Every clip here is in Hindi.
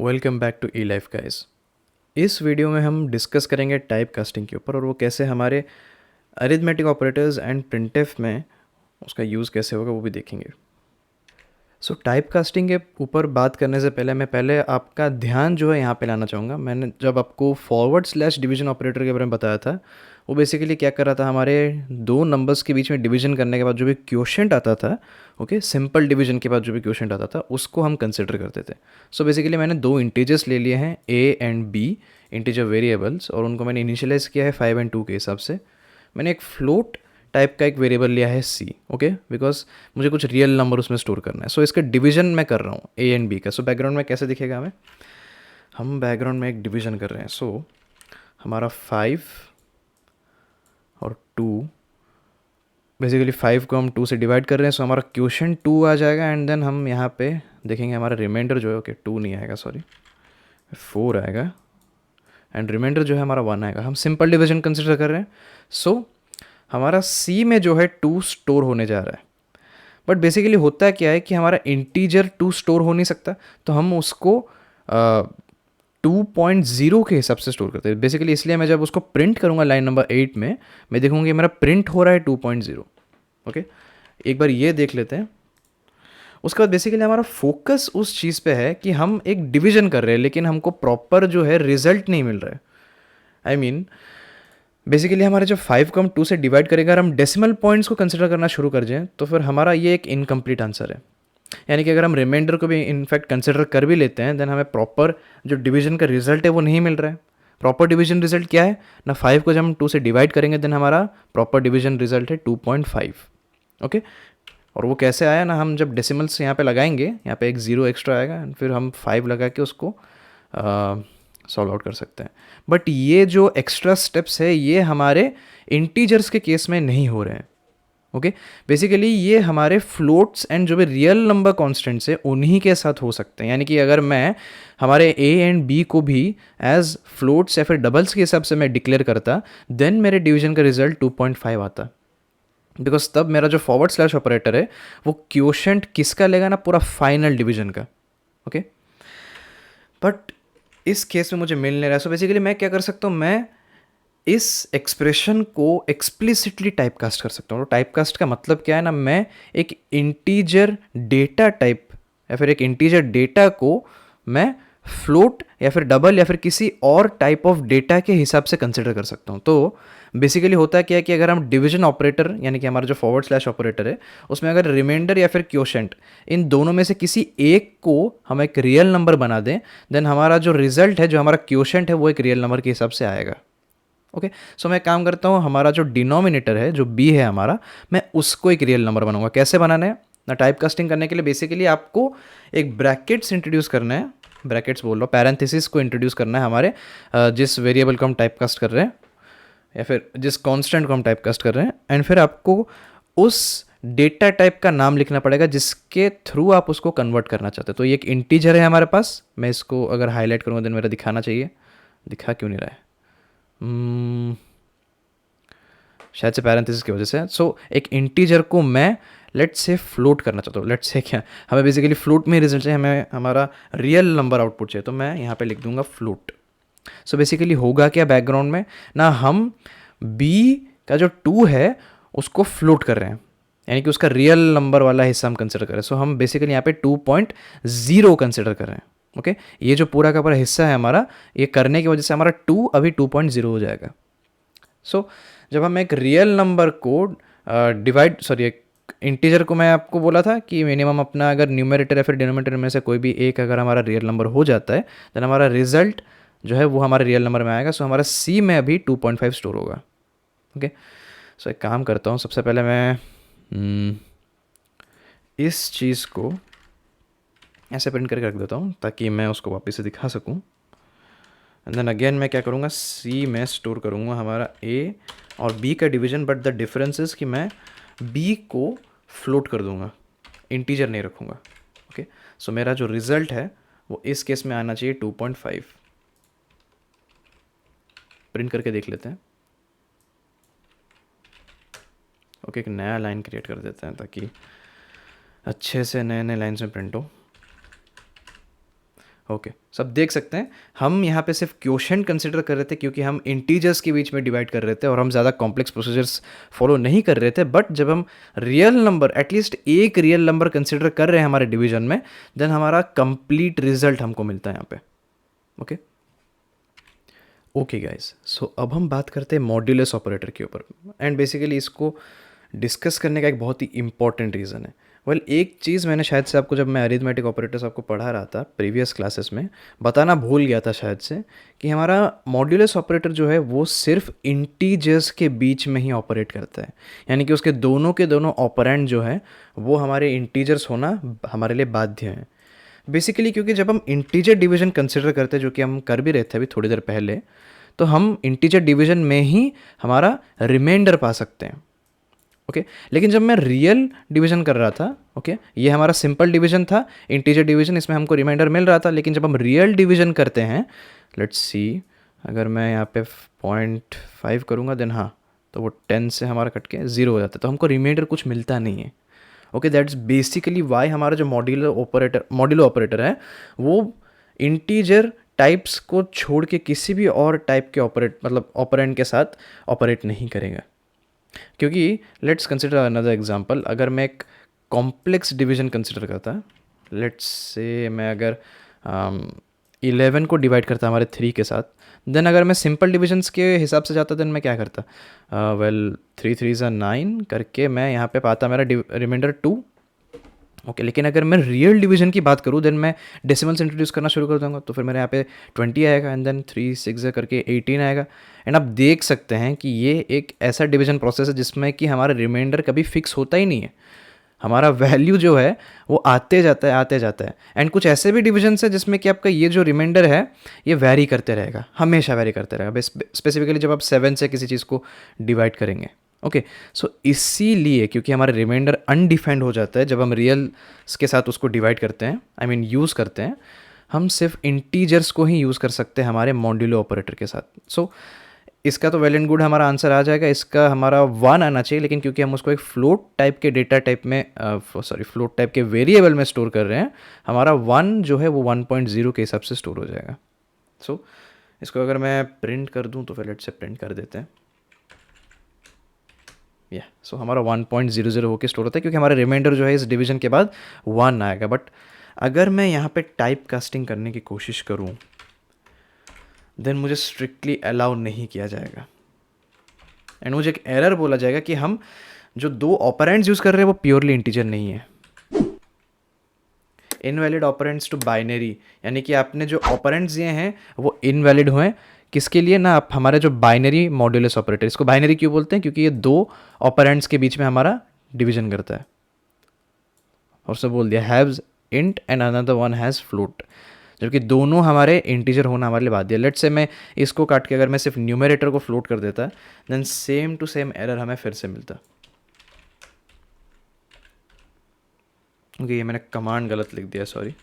Welcome back to E life guys. इस वीडियो में हम डिस्कस करेंगे टाइप कास्टिंग के ऊपर और वो कैसे हमारे अरिथमेटिक ऑपरेटर्स एंड प्रिंटफ में उसका यूज़ कैसे होगा वो भी देखेंगे। सो टाइप कास्टिंग के ऊपर बात करने से पहले मैं आपका ध्यान जो है यहाँ पे लाना चाहूँगा। मैंने जब आपको फॉरवर्ड स्लैश डिवीजन ऑपरेटर के बारे में बताया था, वो बेसिकली क्या कर रहा था, हमारे दो नंबर्स के बीच में डिवीजन करने के बाद जो भी क्वोशेंट आता था, ओके, सिंपल डिवीजन के बाद जो भी क्वोशेंट आता था उसको हम कंसिडर करते थे। सो बेसिकली मैंने दो इंटीजर्स ले लिए हैं A and B, integer variables, और उनको मैंने इनिशियलाइज किया है 5 और 2 के हिसाब से। मैंने एक फ्लोट टाइप का एक वेरिएबल लिया है सी, ओके, बिकॉज मुझे कुछ रियल नंबर उसमें स्टोर करना है। सो इसका डिवीजन मैं कर रहा हूँ ए एंड बी का। सो बैकग्राउंड में कैसे दिखेगा हमें, हम बैकग्राउंड में एक डिवीजन कर रहे हैं। सो हमारा 5 और 2, बेसिकली 5 को हम 2 से डिवाइड कर रहे हैं, सो हमारा क्वोशेंट 2 आ जाएगा। एंड देन हम यहाँ पे देखेंगे हमारा रिमाइंडर जो है, ओके 2 नहीं आएगा, सॉरी 4 आएगा, एंड रिमाइंडर जो है हमारा 1 आएगा। हम सिंपल डिवीजन कंसिडर कर रहे हैं। सो हमारा सी में जो है 2 स्टोर होने जा रहा है। बट बेसिकली होता क्या है कि हमारा इंटीजर 2 स्टोर हो नहीं सकता, तो हम उसको 2.0 के हिसाब से स्टोर करते हैं। बेसिकली इसलिए मैं जब उसको प्रिंट करूँगा लाइन नंबर 8 में, मैं देखूँगी मेरा प्रिंट हो रहा है 2.0। ओके, एक बार ये देख लेते हैं। उसके बाद बेसिकली हमारा फोकस उस चीज़ पे है कि हम एक डिवीजन कर रहे हैं लेकिन हमको प्रॉपर जो है रिजल्ट नहीं मिल रहा है। आई मीन बेसिकली हमारे जब 5 को हम 2 से डिवाइड करेंगे, अगर हम डेसिमल पॉइंट्स को कंसिडर करना शुरू कर जाएं, तो फिर हमारा ये एक इनकम्प्लीट आंसर है। यानी कि अगर हम रिमाइंडर को भी इनफैक्ट कंसिडर कर भी लेते हैं, देन हमें प्रॉपर जो डिवीजन का रिजल्ट है वो नहीं मिल रहा है। प्रॉपर डिवीजन रिजल्ट क्या है ना, 5 को जब हम 2 से डिवाइड करेंगे देन हमारा प्रॉपर डिवीजन रिजल्ट है 2.5। ओके, और वो कैसे आया ना, हम जब डेसिमल्स यहाँ पे लगाएंगे, यहाँ पे एक ज़ीरो एक्स्ट्रा आएगा, फिर हम 5 लगा के उसको सॉल्व आउट कर सकते हैं। बट ये जो एक्स्ट्रा स्टेप्स है ये हमारे इंटीजर्स के केस में नहीं हो रहे हैं। ओके, बेसिकली ये हमारे फ्लोट्स एंड जो भी रियल नंबर कॉन्स्टेंट्स है उन्हीं के साथ हो सकते हैं। यानी कि अगर मैं हमारे ए एंड बी को भी एज फ्लोट्स या फिर डबल्स के हिसाब से मैं डिक्लेयर करता, देन मेरे डिवीजन का रिजल्ट 2.5 आता। बिकॉज तब मेरा जो फॉरवर्ड स्लैश ऑपरेटर है वो क्वोशेंट किसका लेगा ना, पूरा फाइनल डिवीजन का। ओके, बट इस केस में मुझे मिल नहीं रहा है। सो बेसिकली मैं क्या कर सकता हूँ, मैं इस एक्सप्रेशन को एक्सप्लिसिटली टाइपकास्ट कर सकता हूँ। तो टाइपकास्ट का मतलब क्या है ना, मैं एक इंटीजर डेटा टाइप या फिर एक इंटीजर डेटा को मैं फ्लोट या फिर डबल या फिर किसी और टाइप ऑफ डेटा के हिसाब से कंसिडर कर सकता हूँ। तो बेसिकली होता क्या है कि अगर हम डिवीजन ऑपरेटर यानी कि हमारा जो फॉरवर्ड स्लैश ऑपरेटर है उसमें अगर रिमाइंडर या फिर क्वोशेंट इन दोनों में से किसी एक को हम एक रियल नंबर बना दें, देन हमारा जो रिजल्ट है, जो हमारा क्वोशेंट है, वो एक रियल नंबर के हिसाब से आएगा। ओके, सो मैं काम करता हूँ, हमारा जो डिनोमिनेटर है जो बी है हमारा, मैं उसको एक रियल नंबर बनाऊंगा। कैसे बनाना है ना, टाइप कास्टिंग करने के लिए बेसिकली आपको एक ब्रैकेट्स इंट्रोड्यूस करना है, ब्रैकेट्स बोल लो, पैरेंथेसिस को इंट्रोड्यूस करना है हमारे जिस वेरिएबल को हम टाइप कास्ट कर रहे हैं या फिर जिस कांस्टेंट को हम टाइप कास्ट कर रहे हैं। एंड फिर आपको उस डेटा टाइप का नाम लिखना पड़ेगा जिसके थ्रू आप उसको कन्वर्ट करना चाहते हो। तो ये एक इंटीजर है हमारे पास, मैं इसको अगर हाईलाइट करूँगा देन मेरा दिखाना चाहिए, दिखा क्यों नहीं रहा है, शायद से पैरेंथेसिस की वजह से। सो एक इंटीजर को मैं लेट्स से फ्लोट करना चाहता हूँ। लेट्स से क्या, हमें बेसिकली फ्लोट में रिजल्ट चाहिए, हमें हमारा रियल नंबर आउटपुट चाहिए, तो मैं यहाँ पे लिख दूंगा फ्लोट। सो बेसिकली होगा क्या बैकग्राउंड में ना, हम बी का जो 2 है उसको फ्लोट कर रहे हैं, यानी कि उसका रियल नंबर वाला हिस्सा हम कंसिडर कर रहे हैं। सो हम बेसिकली यहाँ पे 2.0 कंसिडर कर रहे हैं। ओके, ये जो पूरा का पूरा हिस्सा है हमारा, ये करने की वजह से हमारा 2 अभी 2.0 हो जाएगा। सो जब हम एक रियल नंबर को डिवाइड, सॉरी एक इंटीजर को, मैं आपको बोला था कि मिनिमम अपना अगर न्यूमरेटर या फिर डिनोमिनेटर में से कोई भी एक अगर हमारा रियल नंबर हो जाता है, देन हमारा रिजल्ट जो है वो हमारे रियल नंबर में आएगा। सो हमारा सी में अभी 2.5 स्टोर होगा। ओके, सो एक काम करता हूँ, सबसे पहले मैं इस चीज़ को ऐसे प्रिंट करके रख देता हूँ ताकि मैं उसको वापस से दिखा सकूँ। एंड देन अगेन मैं क्या करूँगा, सी में स्टोर करूँगा हमारा ए और बी का division, but the difference is कि मैं बी को फ्लोट कर दूँगा, इंटीजर नहीं रखूँगा। ओके, सो मेरा जो रिजल्ट है वो इस केस में आना चाहिए 2.5। प्रिंट करके देख लेते हैं। ओके, एक नया लाइन क्रिएट कर देते हैं ताकि अच्छे से नए नए लाइन्स में प्रिंट हो। ओके, सब देख सकते हैं हम यहाँ पे सिर्फ क्वोशंट कंसिडर कर रहे थे क्योंकि हम इंटीजर्स के बीच में डिवाइड कर रहे थे और हम ज़्यादा कॉम्प्लेक्स प्रोसीजर्स फॉलो नहीं कर रहे थे। बट जब हम रियल नंबर, एटलीस्ट एक रियल नंबर कंसिडर कर रहे हैं हमारे डिवीजन में, देन हमारा कंप्लीट रिजल्ट हमको मिलता है यहाँ पे। ओके ओके गाइस, सो अब हम बात करते हैं मॉड्यूलस ऑपरेटर के ऊपर। एंड बेसिकली इसको डिस्कस करने का एक बहुत ही इंपॉर्टेंट रीज़न है। वेल एक चीज़ मैंने शायद से आपको, जब मैं अरिथमेटिक ऑपरेटर्स आपको पढ़ा रहा था प्रीवियस क्लासेस में, बताना भूल गया था शायद से, कि हमारा मॉड्यूलस ऑपरेटर जो है वो सिर्फ इंटीजर्स के बीच में ही ऑपरेट करता है। यानी कि उसके दोनों के दोनों ऑपरेंड जो है वो हमारे इंटीजर्स होना हमारे लिए बाध्य हैं। बेसिकली क्योंकि जब हम इंटीजर डिवीजन कंसिडर करते हैं, जो कि हम कर भी रहे थे अभी थोड़ी देर पहले, तो हम इंटीजर डिवीजन में ही हमारा रिमाइंडर पा सकते हैं। ओके लेकिन जब मैं रियल डिवीजन कर रहा था, ये हमारा सिंपल डिवीजन था, इंटीजर डिवीजन, इसमें हमको रिमाइंडर मिल रहा था। लेकिन जब हम रियल डिवीजन करते हैं, लेट्स सी, अगर मैं यहाँ पे 0.5 करूँगा देन हाँ, तो वो 10 से हमारा कट के 0 हो जाता है, तो हमको रिमाइंडर कुछ मिलता नहीं है। ओके दैट्स बेसिकली वाई हमारा जो मॉड्यूलर ऑपरेटर है वो इंटीजर टाइप्स को छोड़ के किसी भी और टाइप के ऑपरेंड के साथ ऑपरेट नहीं करेगा। क्योंकि लेट्स कंसिडर अनदर एग्जांपल, अगर मैं एक कॉम्प्लेक्स डिवीजन कंसिडर करता, लेट्स से मैं अगर 11 को डिवाइड करता हमारे 3 के साथ, देन अगर मैं सिंपल डिविजन्स के हिसाब से जाता देन मैं क्या करता, 3 3 9 करके मैं यहाँ पे पाता मेरा रिमाइंडर 2। ओके लेकिन अगर मैं रियल डिवीजन की बात करूँ देन मैं डेसिमल्स इंट्रोड्यूस करना शुरू कर दूंगा, तो फिर मेरे यहाँ पे 20 आएगा एंड देन 3 6 करके 18 आएगा। एंड आप देख सकते हैं कि ये एक ऐसा डिवीजन प्रोसेस है जिसमें कि हमारा रिमाइंडर कभी फिक्स होता ही नहीं है, हमारा वैल्यू जो है वो आते जाता है। एंड कुछ ऐसे भी डिविजन्स है जिसमें कि आपका ये जो रिमाइंडर है ये वैरी करते रहेगा, हमेशा वैरी करते रहेगा, स्पेसिफिकली जब आप 7 से किसी चीज़ को डिवाइड करेंगे। ओके सो इसीलिए क्योंकि हमारा रिमाइंडर अनडिफाइंड हो जाता है जब हम रियल के साथ उसको डिवाइड करते हैं, यूज़ करते हैं, हम सिर्फ इंटीजर्स को ही यूज़ कर सकते हैं हमारे मॉड्यूलो ऑपरेटर के साथ। सो इसका तो वेल एंड गुड हमारा आंसर आ जाएगा, इसका हमारा 1 आना चाहिए, लेकिन क्योंकि हम उसको एक फ्लोट टाइप के डेटा टाइप में फ्लोट टाइप के वेरिएबल में स्टोर कर रहे हैं, हमारा 1 जो है वो 1.0 के हिसाब से स्टोर हो जाएगा। सो इसको अगर मैं प्रिंट कर दूं तो फिर लेट से प्रिंट कर देते हैं। सो हमारा 1.00 होके स्टोर होता है क्योंकि हमारा रिमाइंडर जो है इस डिवीजन के बाद 1 आएगा। बट अगर मैं यहाँ पे टाइप कास्टिंग करने की कोशिश करूँ देन मुझे स्ट्रिक्टली अलाउ नहीं किया जाएगा एंड मुझे एक एरर बोला जाएगा कि हम जो 2 ऑपरेंड्स यूज़ कर रहे हैं वो प्योरली इंटीजर नहीं है। इनवैलिड ऑपरेंड्स टू बाइनरी, यानी कि आपने जो ऑपरेंड्स दिए हैं वो इनवैलिड हुए। किसके लिए ना, आप हमारे जो बाइनरी मॉड्यूलस ऑपरेटर, इसको बाइनरी क्यों बोलते हैं, क्योंकि ये 2 ऑपरेंड्स के बीच में हमारा डिवीजन करता है। और सब बोल दिया haves int and another one has float, जबकि दोनों हमारे इंटीजर होना हमारे लिए बाध्य है। लेट्स से मैं इसको काट के अगर मैं सिर्फ न्यूमरेटर को फ्लोट कर देता then same to same error हमें फिर से मिलता। ओके ये मैंने कमांड गलत लिख दिया, sorry.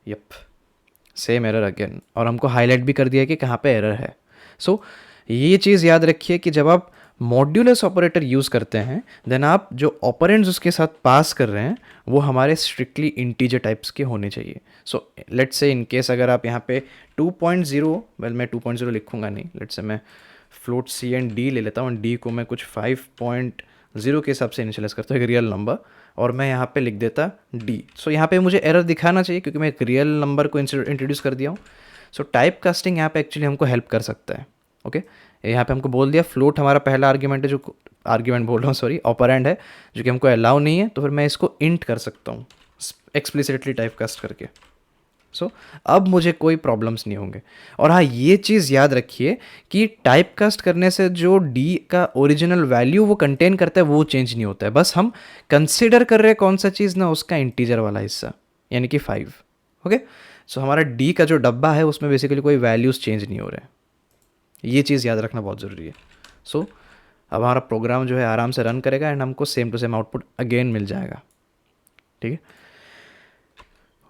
Yup same error again, और हमको हाईलाइट भी कर दिया कि कहाँ पे एरर है। सो ये चीज़ याद रखिए कि जब आप मॉड्यूलस ऑपरेटर यूज़ करते हैं देन आप जो ऑपरेंड्स उसके साथ पास कर रहे हैं वो हमारे स्ट्रिक्टली इंटीजर टाइप्स के होने चाहिए। So let's say in case अगर आप यहाँ पे 2.0, वेल मैं 2.0 लिखूँगा नहीं, लेट्स से मैं फ्लोट सी एंड डी ले लेता हूँ एंड डी को मैं कुछ 5.0 के हिसाब से इनिशियलाइज करता हूँ, एक रियल नंबर, और मैं यहाँ पे लिख देता डी। सो यहाँ पे मुझे एरर दिखाना चाहिए क्योंकि मैं एक रियल नंबर को इंट्रोड्यूस कर दिया हूँ। सो टाइप कास्टिंग यहाँ पे एक्चुअली हमको हेल्प कर सकता है। ओके यहाँ पे हमको बोल दिया फ्लोट हमारा पहला आर्ग्यूमेंट है, जो आर्ग्यूमेंट बोल रहा हूँ सॉरी, ऑपरेंड है, जो कि हमको अलाउ नहीं है, तो फिर मैं इसको इंट कर सकता हूँ एक्सप्लिसिटली टाइप कास्ट करके। सो अब मुझे कोई प्रॉब्लम्स नहीं होंगे। और हाँ ये चीज़ याद रखिए कि टाइप कास्ट करने से जो डी का ओरिजिनल वैल्यू वो कंटेन करता है वो चेंज नहीं होता है, बस हम कंसिडर कर रहे हैं कौन सा चीज़ ना, उसका इंटीजर वाला हिस्सा यानी कि 5। ओके सो हमारा डी का जो डब्बा है उसमें बेसिकली कोई वैल्यूज़ चेंज नहीं हो रहे हैं, ये चीज़ याद रखना बहुत ज़रूरी है। सो अब हमारा प्रोग्राम जो है आराम से रन करेगा एंड हमको same to same output again मिल जाएगा। ठीक है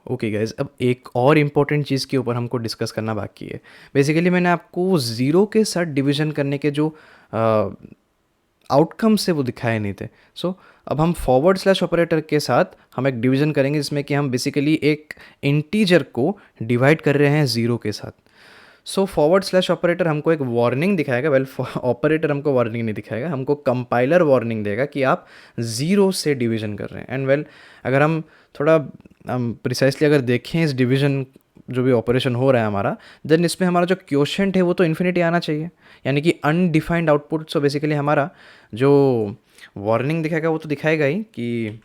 ओके गाइज, अब एक और इम्पॉर्टेंट चीज़ के ऊपर हमको डिस्कस करना बाकी है। बेसिकली मैंने आपको 0 के साथ डिवीजन करने के जो आउटकम से वो दिखाए नहीं थे। सो अब हम फॉरवर्ड स्लैश ऑपरेटर के साथ हम एक डिवीजन करेंगे जिसमें कि हम बेसिकली एक इंटीजर को डिवाइड कर रहे हैं ज़ीरो के साथ। सो फॉरवर्ड स्लैश ऑपरेटर हमको एक वार्निंग दिखाएगा, वेल ऑपरेटर हमको वार्निंग नहीं दिखाएगा, हमको कंपाइलर वार्निंग देगा कि आप ज़ीरो से डिवीजन कर रहे हैं। एंड वेल अगर हम थोड़ा प्रिसाइसली अगर देखें इस डिवीजन जो भी ऑपरेशन हो रहा है हमारा, देन इसमें हमारा जो क्वोशेंट है वो तो इन्फिनिटी आना चाहिए, यानी कि अनडिफाइंड आउटपुट। सो बेसिकली हमारा जो वार्निंग दिखाएगा वो तो दिखाएगा ही कि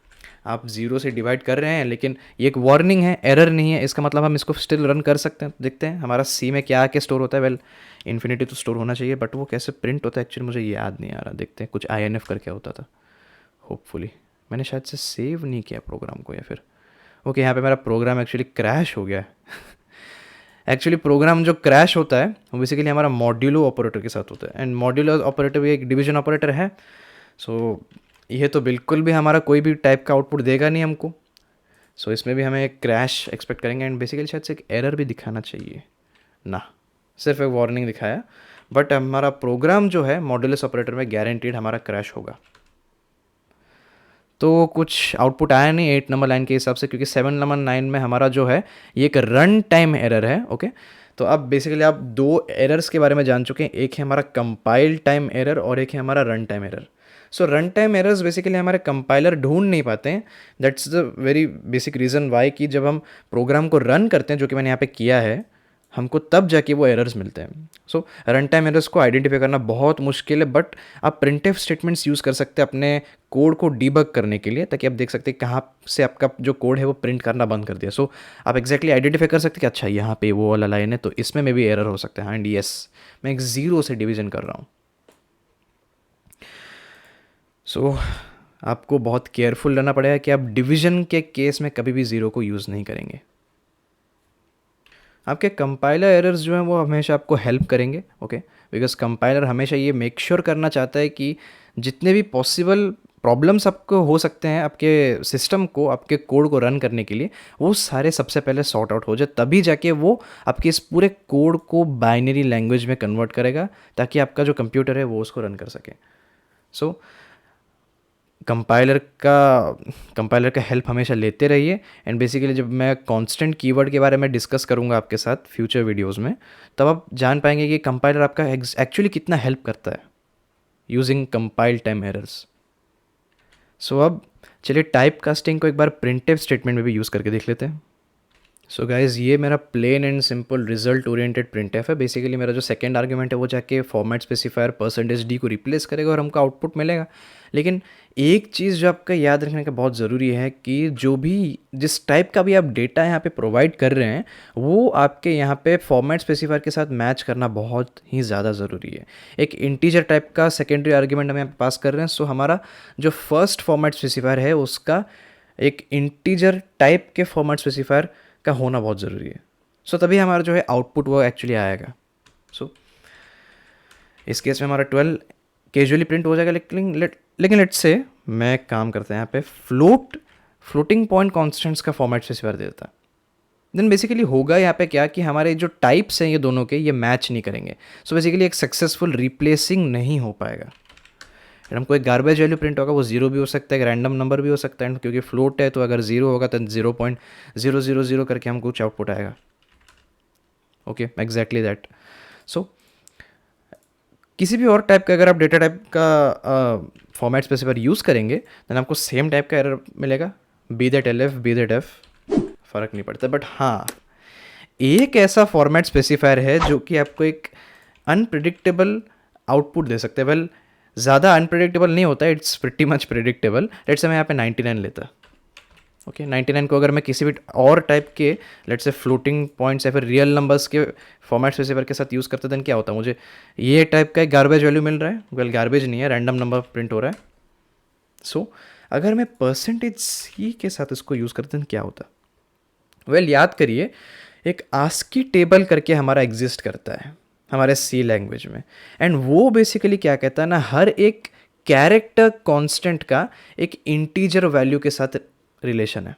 आप ज़ीरो से डिवाइड कर रहे हैं, लेकिन ये एक वार्निंग है, एरर नहीं है। इसका मतलब हम इसको स्टिल रन कर सकते हैं। देखते हैं हमारा सी में क्या क्या स्टोर होता है। वेल इन्फिनिटी तो स्टोर होना चाहिए, बट वो कैसे प्रिंट होता है एक्चुअली मुझे याद नहीं आ रहा। देखते हैं, कुछ INF करके होता था होपफुली। मैंने शायद से सेव नहीं किया प्रोग्राम को, या फिर ओके यहाँ पे मेरा प्रोग्राम एक्चुअली क्रैश हो गया है। एक्चुअली प्रोग्राम जो क्रैश होता है वो बेसिकली हमारा मॉड्यूलो ऑपरेटर के साथ होता है, एंड मॉड्यूलो ऑपरेटर भी एक डिवीजन ऑपरेटर है। सो ये तो बिल्कुल भी हमारा कोई भी टाइप का आउटपुट देगा नहीं हमको। सो इसमें भी हमें एक क्रैश एक्सपेक्ट करेंगे, एंड बेसिकली शायद से एक एरर भी दिखाना चाहिए ना, सिर्फ एक वार्निंग दिखाया। बट हमारा प्रोग्राम जो है मॉड्यूलस ऑपरेटर में गारंटीड हमारा क्रैश होगा। तो कुछ आउटपुट आया नहीं 8 नंबर लाइन के हिसाब से, क्योंकि 7 नंबर लाइन में हमारा जो है ये एक रन टाइम एरर है। ओके तो अब बेसिकली आप दो एरर्स के बारे में जान चुके हैं, एक है हमारा कंपाइल टाइम एरर और एक है हमारा रन टाइम एरर। सो रन टाइम एरर्स बेसिकली हमारे कंपाइलर ढूंढ नहीं पाते हैं। That's the very basic reason why कि जब हम प्रोग्राम को रन करते हैं, जो कि मैंने यहाँ पे किया है, हमको तब जाके वो एरर्स मिलते हैं। सो रन टाइम एरर्स को आइडेंटिफाई करना बहुत मुश्किल है, बट आप प्रिंटफ स्टेटमेंट्स यूज़ कर सकते हैं अपने कोड को डीबग करने के लिए, ताकि आप देख सकते हैं कहाँ से आपका जो कोड है वो प्रिंट करना बंद कर दिया। सो आप एक्जैक्टली आइडेंटिफाई कर सकते हैं कि अच्छा यहाँ पे वो वाला लाइन है, तो इसमें में भी एरर हो सकता है। एंड यस, मैं एक ज़ीरो से डिवीजन कर रहा हूँ। सो आपको बहुत केयरफुल रहना पड़ेगा कि आप डिवीजन के केस में कभी भी ज़ीरो को यूज़ नहीं करेंगे। आपके कंपाइलर एरर्स जो हैं वो हमेशा आपको हेल्प करेंगे। ओके बिकॉज कंपाइलर हमेशा ये मेक श्योर करना चाहता है कि जितने भी पॉसिबल प्रॉब्लम्स आपको हो सकते हैं आपके सिस्टम को, आपके कोड को रन करने के लिए, वो सारे सबसे पहले सॉर्ट आउट हो जाए, तभी जाके वो आपके इस पूरे कोड को बाइनरी लैंग्वेज में कन्वर्ट करेगा, ताकि आपका जो कंप्यूटर है वो उसको रन कर सके। सो कंपाइलर का हेल्प हमेशा लेते रहिए। एंड बेसिकली जब मैं कांस्टेंट कीवर्ड के बारे में डिस्कस करूँगा आपके साथ फ्यूचर वीडियोस में, तब आप जान पाएंगे कि कंपाइलर आपका एक्चुअली कितना हेल्प करता है यूजिंग कंपाइल टाइम एरर्स। सो अब चलिए टाइप कास्टिंग को एक बार प्रिंटफ स्टेटमेंट में भी यूज़ करके देख लेते हैं। सो गाइज़ ये मेरा plain and simple result oriented printf है। बेसिकली मेरा जो सेकंड आर्गुमेंट है वो जाके फॉर्मेट स्पेसिफायर %d को रिप्लेस करेगा और हमको आउटपुट मिलेगा। लेकिन एक चीज़ जो आपका याद रखने का बहुत ज़रूरी है कि जो भी जिस टाइप का भी आप डेटा यहाँ पे प्रोवाइड कर रहे हैं, वो आपके यहाँ पे फॉर्मेट स्पेसिफायर के साथ मैच करना बहुत ही ज़्यादा ज़रूरी है। एक इंटीजर टाइप का सेकेंडरी आर्ग्यूमेंट हम यहाँ पे पास कर रहे हैं, सो हमारा जो फर्स्ट फॉर्मेट स्पेसिफायर है उसका एक इंटीजर टाइप के फॉर्मेट स्पेसिफायर का होना बहुत ज़रूरी है। सो तभी हमारा जो है आउटपुट वो एक्चुअली आएगा। सो इस केस में हमारा 12 कैजुअली प्रिंट हो जाएगा, लेकिन लेट्स से मैं काम करते हैं यहाँ पे फ्लोटिंग पॉइंट कॉन्स्टेंट्स का फॉर्मेट स्पेसिफायर दे देता है। देन बेसिकली होगा यहाँ पे क्या कि हमारे जो टाइप्स हैं ये दोनों के ये मैच नहीं करेंगे। सो बेसिकली एक सक्सेसफुल रिप्लेसिंग नहीं हो पाएगा। हमको एक गार्बेज वैल्यू प्रिंट होगा, वो जीरो भी हो सकता है, एक रैंडम नंबर भी हो सकता है, क्योंकि फ्लोट है तो अगर जीरो होगा तो 0.000 करके हमको कुछ आउटपुट आएगा। Okay exactly that. सो किसी भी और टाइप का अगर आप डेटा टाइप का फॉर्मेट स्पेसिफायर यूज़ करेंगे देन आपको सेम टाइप का एरर मिलेगा, बी दैट एफ, फ़र्क नहीं पड़ता। बट हाँ, एक ऐसा फॉर्मेट स्पेसिफायर है जो कि आपको एक अनप्रिडिक्टेबल आउटपुट दे सकते हैं। वेल ज़्यादा अनप्रिडिक्टेबल नहीं होता है, it's pretty much predictable. Let's say मैं यहाँ पे 99 लेता। ओके 99 को अगर मैं किसी भी और टाइप के लेट्स से फ्लोटिंग पॉइंट्स या फिर रियल नंबर्स के फॉर्मेट स्पेसिफायर के साथ यूज़ करते देन क्या होता है, मुझे ये टाइप का एक गार्बेज वैल्यू मिल रहा है। वेल गार्बेज नहीं है, रैंडम नंबर प्रिंट हो रहा है। सो अगर मैं %c के साथ इसको यूज़ करते देन क्या होता? वेल याद करिए, एक आस्की टेबल करके हमारा एग्जिस्ट करता है हमारे सी लैंग्वेज में, एंड वो बेसिकली क्या कहता है ना, हर एक कैरेक्टर कांस्टेंट का एक इंटीजर वैल्यू के साथ रिलेशन है।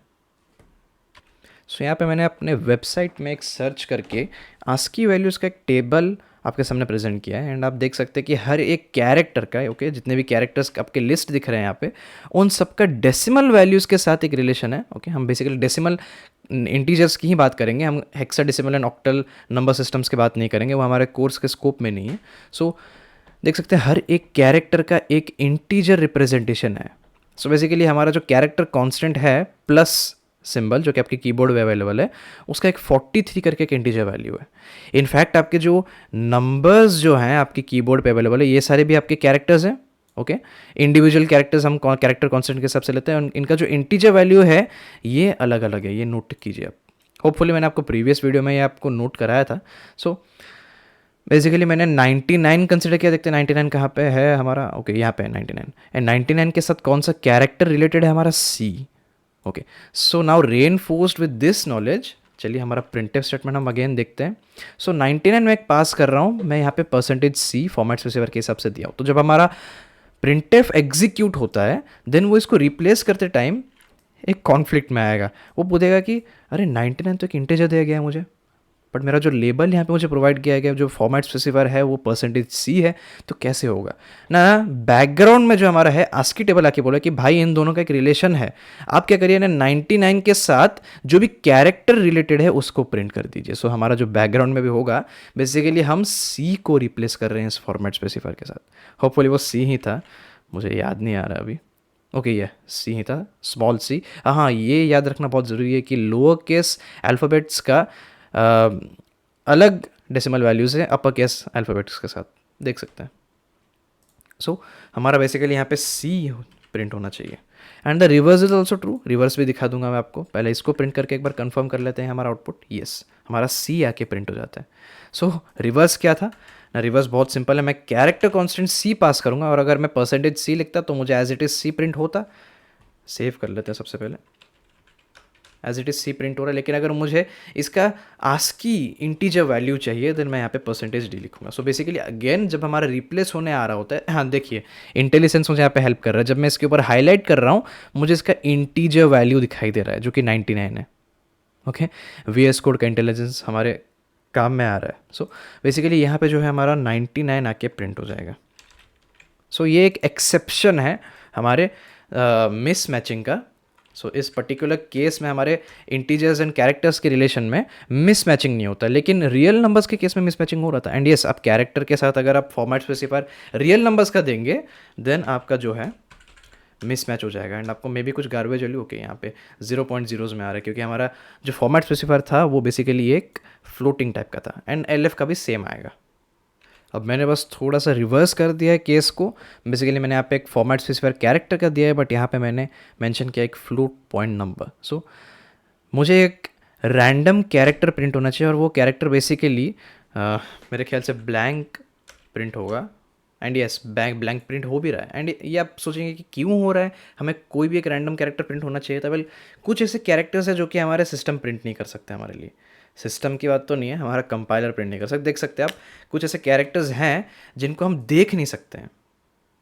सो यहाँ पे मैंने अपने वेबसाइट में एक सर्च करके आस्की वैल्यूज़ का एक टेबल आपके सामने प्रेजेंट किया है। एंड आप देख सकते हैं कि हर एक कैरेक्टर का, ओके, जितने भी कैरेक्टर्स आपके लिस्ट दिख रहे हैं यहाँ पे, उन सबका डेसिमल वैल्यूज़ के साथ एक रिलेशन है। ओके, हम बेसिकली डेसिमल इंटीजर्स की ही बात करेंगे, हम hexadecimal and octal number systems की बात नहीं करेंगे, वो हमारे कोर्स के स्कोप में नहीं है। सो देख सकते हैं हर एक कैरेक्टर का एक इंटीजर रिप्रेजेंटेशन है। सो बेसिकली हमारा जो कैरेक्टर कांस्टेंट है प्लस सिंबल जो कि आपके कीबोर्ड में अवेलेबल है, उसका एक 43 करके एक इंटीजर वैल्यू है। इनफैक्ट आपके जो नंबर्स जो हैं आपके कीबोर्ड पे अवेलेबल है, ये सारे भी आपके कैरेक्टर्स हैं। ओके, इंडिविजुअल कैरेक्टर्स हम कैरेक्टर कांस्टेंट के हिसाब से लेते हैं, इनका जो इंटीजर वैल्यू है ये अलग अलग है, ये नोट कीजिए आप। होपफुली मैंने आपको प्रीवियस वीडियो में ये आपको नोट कराया था। सो बेसिकली मैंने 99 कंसिडर किया, देखते हैं 99 कहाँ पे है हमारा। ओके, यहाँ पे है 99, एंड 99 के साथ कौन सा कैरेक्टर रिलेटेड है हमारा, C. Okay, so now reinforced with this knowledge, चलिए हमारा प्रिंटफ स्टेटमेंट हम अगेन देखते हैं। सो 99 में एक पास कर रहा हूँ मैं यहाँ पे %c फॉर्मेट स्पेसिफायर के हिसाब से दिया हूँ। तो जब हमारा प्रिंटफ एग्जीक्यूट होता है देन वो इसको रिप्लेस करते टाइम एक कॉन्फ्लिक्ट में आएगा। वो बोलेगा कि अरे 99 तो एक इंटीजर दिया गया है मुझे, बट मेरा जो लेबल यहाँ पे मुझे प्रोवाइड किया गया जो फॉर्मेट स्पेसिफायर है वो %c है, तो कैसे होगा ना। बैकग्राउंड में जो हमारा है आस्की टेबल आके बोला कि भाई इन दोनों का एक रिलेशन है, आप क्या करिए ना 99 के साथ जो भी कैरेक्टर रिलेटेड है उसको प्रिंट कर दीजिए। सो हमारा जो बैकग्राउंड में भी होगा बेसिकली हम c को रिप्लेस कर रहे हैं इस फॉर्मेट स्पेसिफायर के साथ। होपफुली वो c ही था, मुझे याद नहीं आ रहा अभी। ओके, ये सी ही था, स्मॉल सी। हाँ, ये याद रखना बहुत ज़रूरी है कि लोअर केस अल्फ़ाबेट्स का अलग डेसिमल वैल्यूज़ है अपर केस अल्फ़ाबेट्स के साथ, देख सकते हैं। सो हमारा बेसिकली यहाँ पे सी प्रिंट होना चाहिए। And the reverse is also true, reverse भी दिखा दूंगा मैं आपको। पहले इसको प्रिंट करके एक बार कंफर्म कर लेते हैं हमारा आउटपुट। यस, हमारा सी आके प्रिंट हो जाता है। सो रिवर्स क्या था ना, रिवर्स बहुत सिंपल है, मैं कैरेक्टर कांस्टेंट सी पास करूंगा और अगर मैं %c लिखता तो मुझे as it is C print होता। सेव कर लेते हैं सबसे पहले, as it is C print हो रहा है। लेकिन अगर मुझे इसका आस्की इंटीजर वैल्यू चाहिए देन मैं यहाँ पे %d लिखूंगा। सो बेसिकली अगेन जब हमारा रिप्लेस होने आ रहा होता है, हाँ देखिए इंटेलिजेंस मुझे यहाँ पे हेल्प कर रहा है। जब मैं इसके ऊपर हाईलाइट कर रहा हूँ मुझे इसका इंटीजर वैल्यू दिखाई दे रहा है जो कि 99 है। ओके, VS कोड का इंटेलिजेंस हमारे काम में आ रहा है। सो बेसिकली यहाँ पे जो है हमारा 99 आके प्रिंट हो जाएगा। सो ये एक एक्सेप्शन है हमारे मिस मैचिंग का। सो इस पर्टिकुलर केस में हमारे इंटीजर्स एंड कैरेक्टर्स के रिलेशन में मिस मैचिंग नहीं होता, लेकिन रियल नंबर्स के केस में मिस मैचिंग हो रहा था। एंड यस, आप कैरेक्टर के साथ अगर आप फॉर्मेट स्पेसिफायर रियल नंबर्स का देंगे देन आपका जो है मिस मैच हो जाएगा एंड आपको मे भी कुछ गार्बेज वैल्यू ओके यहाँ पे 0.0s में आ रहा है, क्योंकि हमारा जो फॉर्मेट स्पेसिफायर था वो बेसिकली एक फ्लोटिंग टाइप का था। एंड LF का भी सेम आएगा। अब मैंने बस थोड़ा सा रिवर्स कर दिया है केस को। बेसिकली मैंने यहाँ पे एक फॉर्मेट स्पेसिफायर कैरेक्टर का दिया है, बट यहाँ पे मैंने मेंशन किया एक फ्लोट पॉइंट नंबर। सो मुझे एक रैंडम कैरेक्टर प्रिंट होना चाहिए और वो कैरेक्टर बेसिकली मेरे ख्याल से ब्लैंक प्रिंट होगा। एंड यस, ब्लैंक प्रिंट हो भी रहा है। एंड ये आप सोचेंगे कि क्यों हो रहा है, हमें कोई भी एक रैंडम कैरेक्टर प्रिंट होना चाहिए था। वेल, कुछ ऐसे कैरेक्टर्स हैं जो कि हमारे सिस्टम प्रिंट नहीं कर सकते हमारे लिए। सिस्टम की बात तो नहीं है, हमारा कंपाइलर प्रिंट नहीं कर सकते। देख सकते हैं आप कुछ ऐसे कैरेक्टर्स हैं जिनको हम देख नहीं सकते हैं,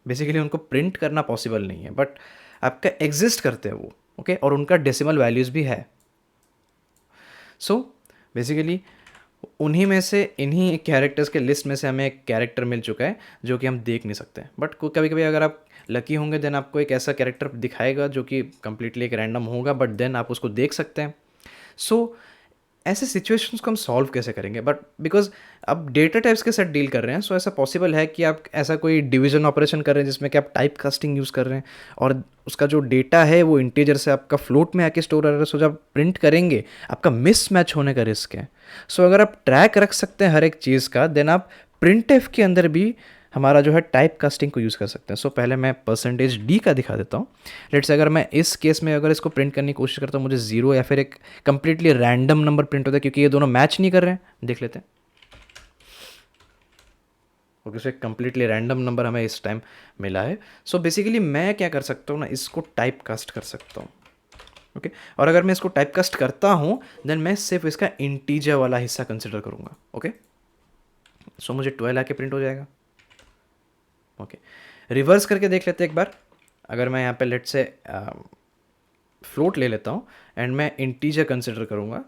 बेसिकली उनको प्रिंट करना पॉसिबल नहीं है, बट आपका एग्जिस्ट करते हैं वो। ओके, और उनका डेसिमल वैल्यूज़ भी है। सो बेसिकली उन्हीं में से, इन्हीं कैरेक्टर्स के लिस्ट में से हमें एक कैरेक्टर मिल चुका है जो कि हम देख नहीं सकते, बट कभी कभी अगर आप लकी होंगे देन आपको एक ऐसा कैरेक्टर दिखाएगा जो कि कंप्लीटली एक रैंडम होगा, बट देन आप उसको देख सकते हैं। सो ऐसे सिचुएशंस को हम सॉल्व कैसे करेंगे, बट बिकॉज अब डेटा टाइप्स के साथ डील कर रहे हैं, सो ऐसा पॉसिबल है कि आप ऐसा कोई डिवीजन ऑपरेशन कर रहे हैं जिसमें कि आप टाइप कास्टिंग यूज़ कर रहे हैं और उसका जो डेटा है वो इंटीजर से आपका फ्लोट में आके स्टोर हो रहा है। सो जब प्रिंट करेंगे आपका मिस मैच होने का रिस्क है। सो अगर आप ट्रैक रख सकते हैं हर एक चीज़ का, देन आप प्रिंटफ के अंदर भी हमारा जो है टाइप कास्टिंग को यूज़ कर सकते हैं। सो पहले मैं %d का दिखा देता हूँ। लेट्स से अगर मैं इस केस में अगर इसको प्रिंट करने की कोशिश करता हूँ मुझे 0 या फिर एक कंप्लीटली रैंडम नंबर प्रिंट होता है, क्योंकि ये दोनों मैच नहीं कर रहे हैं। देख लेते हैं। ओके, सो एक कंप्लीटली रैंडम नंबर हमें इस टाइम मिला है। सो बेसिकली मैं क्या कर सकता हूँ ना, इसको टाइप कास्ट कर सकता हूँ। ओके, और अगर मैं इसको टाइप कास्ट करता हूँ देन मैं सिर्फ इसका इंटीजर वाला हिस्सा कंसिडर करूँगा। ओके, सो मुझे 12 आके प्रिंट हो जाएगा। ओके, रिवर्स करके देख लेते हैं एक बार। अगर मैं यहाँ पे लेट से फ्लोट ले लेता हूँ एंड मैं इंटीजर कंसिडर करूँगा,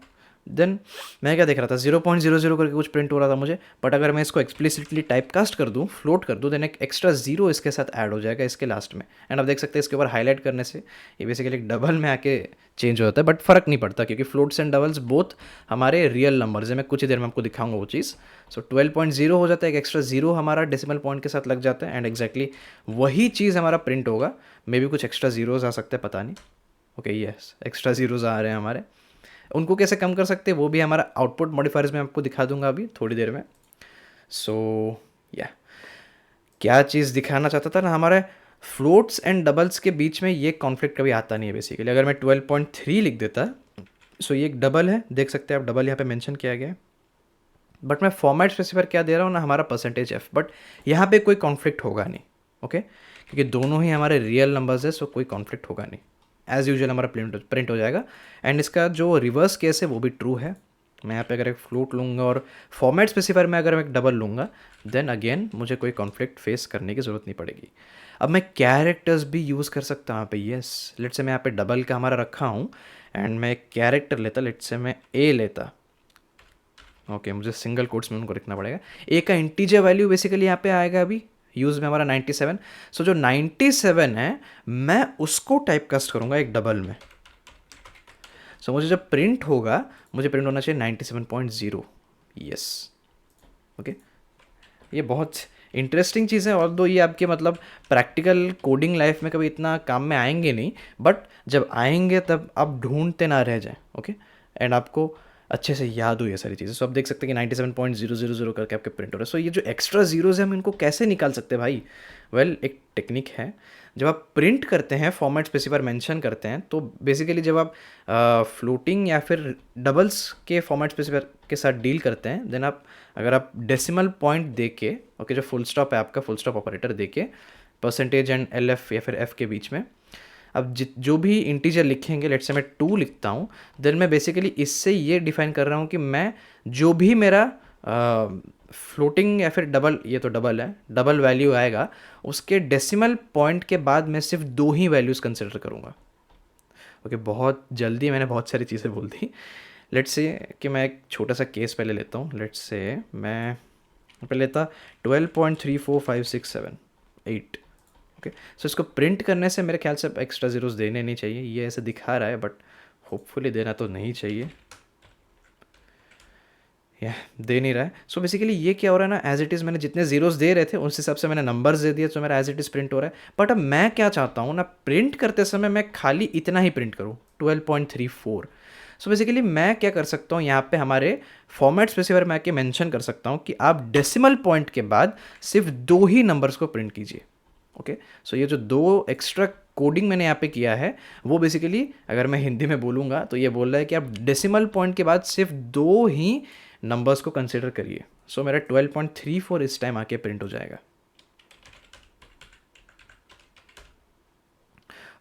देन मैं क्या देख रहा था 0.00 करके कुछ प्रिंट हो रहा था मुझे, बट अगर मैं इसको एक्सप्लिसिटली टाइपकास्ट कर दूँ, फ्लोट कर दूँ, देन एक एक्स्ट्रा जीरो इसके साथ ऐड हो जाएगा इसके लास्ट में। एंड आप देख सकते हैं इसके ऊपर हाईलाइट करने से ये बेसिकली एक डबल में आके चेंज हो जाता है, बट फ़र्क नहीं पड़ता क्योंकि फ्लोट्स एंड डबल्स बोथ हमारे रियल नंबर्स है। मैं कुछ ही देर में आपको दिखाऊंगा वो चीज़। सो 12.0 हो जाता है, एक एक्स्ट्रा जीरो हमारा डेसिमल पॉइंट के साथ लग जाता है, एंड एग्जैक्टली वही चीज़ हमारा प्रिंट होगा। मे भी कुछ एक्स्ट्रा जीरोज आ सकते हैं, पता नहीं। ओके यस, एक्स्ट्रा जीरोज आ रहे हैं हमारे, उनको कैसे कम कर सकते हैं वो भी हमारा आउटपुट मॉडिफायर्स में आपको दिखा दूंगा अभी थोड़ी देर में। सो या क्या चीज़ दिखाना चाहता था ना, हमारे फ्लोट्स एंड डबल्स के बीच में ये कॉन्फ्लिक्ट कभी आता नहीं है बेसिकली। अगर मैं 12.3 लिख देता, सो ये एक डबल है, देख सकते हैं आप डबल यहाँ पे मेंशन किया गया है, बट मैं फॉर्मेट स्पेसिफायर क्या दे रहा हूँ ना, हमारा परसेंटेज एफ, बट यहाँ पे कोई कॉन्फ्लिक्ट होगा नहीं। ओके क्योंकि दोनों ही हमारे रियल नंबर्स है, सो कोई कॉन्फ्लिक्ट होगा नहीं, एज यूजुअल हमारा प्रिंट हो जाएगा। एंड इसका जो रिवर्स केस है वो भी ट्रू है। मैं यहाँ पे अगर एक फ्लोट लूँगा और फॉर्मेट स्पेसिफायर में अगर मैं एक डबल लूँगा, देन अगेन मुझे कोई कॉन्फ्लिक्ट फेस करने की ज़रूरत नहीं पड़ेगी। अब मैं कैरेक्टर्स भी यूज़ कर सकता हूँ यहाँ पे। येस, लेट से मैं यहाँ पे डबल का हमारा रखा हूँ एंड मैं एक कैरेक्टर लेता, लेट से मैं ए लेता। ओके मुझे सिंगल कोट्स में उनको लिखना पड़ेगा। ए का इंटीजर वैल्यू बेसिकली यहाँ पे आएगा अभी यूज़ में हमारा 97। सो जो 97 है मैं उसको टाइप कास्ट करूँगा एक डबल में। सो मुझे जब प्रिंट होगा, मुझे प्रिंट होना चाहिए 97.0। यस ओके, ये बहुत इंटरेस्टिंग चीज़ है, और दो ये आपके मतलब प्रैक्टिकल कोडिंग लाइफ में कभी इतना काम में आएंगे नहीं, बट जब आएंगे तब आप ढूंढते ना रह जाएं। ओके एंड आपको अच्छे से याद हो ये सारी चीज़ें। सो आप देख सकते हैं कि 97.000 करके आपके प्रिंट हो रहा है। सो ये जो एक्स्ट्रा जीरोज है हम इनको कैसे निकाल सकते हैं भाई? वेल एक टेक्निक है, जब आप प्रिंट करते हैं फॉर्मेट स्पेसिफायर मेंशन करते हैं, तो बेसिकली जब आप फ्लोटिंग या फिर डबल्स के फॉर्मेट स्पेसिफायर के साथ डील करते हैं, देन आप अगर आप डेसिमल पॉइंट दे के, ओके जो फुल स्टॉप है आपका, फुल स्टॉप ऑपरेटर दे के परसेंटेज एंड एल एफ या फिर एफ के बीच में अब जो भी इंटीजर लिखेंगे, लेट्स से मैं 2 लिखता हूँ, देन मैं बेसिकली इससे ये डिफाइन कर रहा हूँ कि मैं जो भी मेरा फ्लोटिंग या फिर डबल, ये तो डबल है, डबल वैल्यू आएगा, उसके डेसिमल पॉइंट के बाद मैं सिर्फ 2 ही वैल्यूज़ कंसिडर करूँगा। ओके बहुत जल्दी मैंने बहुत सारी चीज़ें बोल दी। लेट्स से कि मैं एक छोटा सा केस पहले लेता हूँ। लेट्स से मैं पहले लेता 12.34567 ओके। सो इसको प्रिंट करने से मेरे ख्याल से एक्स्ट्रा जीरोस देने नहीं चाहिए, ये ऐसे दिखा रहा है बट होपफुली देना तो नहीं चाहिए, या दे नहीं रहा है। सो बेसिकली ये क्या हो रहा है ना, एज इट इज़ मैंने जितने जीरोस दे रहे थे उस हिसाब से मैंने नंबर्स दे दिए, तो मेरा एज इट इज़ प्रिंट हो रहा है। बट अब मैं क्या चाहता हूँ ना, प्रिंट करते समय मैं खाली इतना ही प्रिंट करूँ 12.34। सो बेसिकली मैं क्या कर सकता हूँ, यहाँ पे हमारे फॉर्मेट स्पेसिफायर में आके मेंशन कर सकता हूँ कि आप डेसिमल पॉइंट के बाद सिर्फ 2 ही नंबर्स को प्रिंट कीजिए। ओके सो ये जो 2 एक्स्ट्रा कोडिंग मैंने यहाँ पे किया है, वो बेसिकली अगर मैं हिंदी में बोलूँगा तो ये बोल रहा है कि आप डेसिमल पॉइंट के बाद सिर्फ 2 ही नंबर्स को कंसिडर करिए। सो मेरा 12.34 इस टाइम आके प्रिंट हो जाएगा।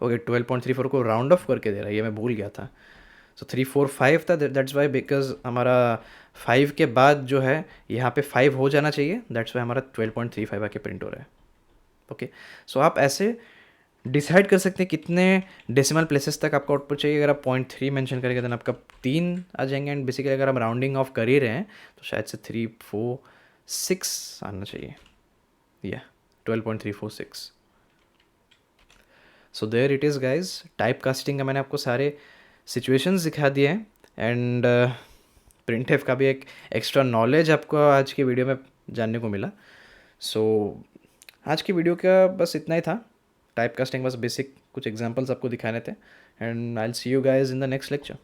ओके 12.34 को राउंड ऑफ करके दे रहा है, ये मैं भूल गया था। सो 345 था, दैट्स वाई, बिकॉज हमारा 5 के बाद जो है यहाँ पे 5 हो जाना चाहिए, दैट्स वाई हमारा 12.35 आके प्रिंट हो रहा है। ओके सो आप ऐसे डिसाइड कर सकते हैं कितने डेसिमल प्लेसेस तक आपका आउटपुट चाहिए। अगर आप 0.3 मेंशन करेंगे देन आपका 3 आ जाएंगे, एंड बेसिकली अगर हम राउंडिंग ऑफ कर ही रहे हैं तो शायद से 346 आना चाहिए, या 12.346। So there it is guys, type casting का मैंने आपको सारे सिचुएशंस दिखा दिए हैं, एंड प्रिंट एफ का भी एक एक्स्ट्रा नॉलेज आपको आज की वीडियो में जानने को मिला। सो आज की वीडियो का बस इतना ही था, टाइप कास्टिंग बस बेसिक कुछ एग्जांपल्स आपको दिखाने थे, and I will see you guys in the next lecture.